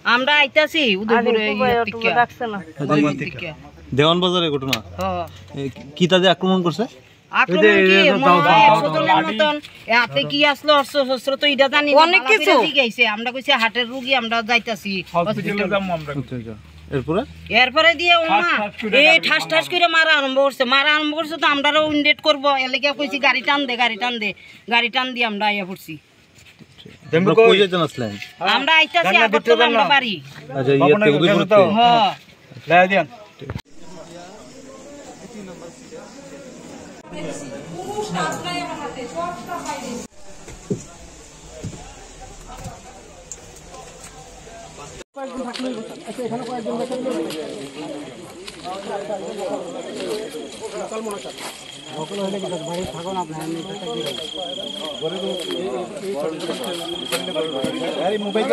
আমরা আইতাছি দেওয়ান বাজারে ঘটনা কি তাদের আক্রমণ করছে আমরা কইছি হাটের রুগী আমরা যাইতাছি এরপরে দিয়ে এই ঠাস ঠাস করে মারা আরম্ভ করছে তো আমরা ইনডেট করবো এলাকা কইছি গাড়ি টান দে গাড়ি টান দিয়ে আমরা আইয়া পড়ছি আমরা আইতাছি আমরা বাড়ি মোবাইল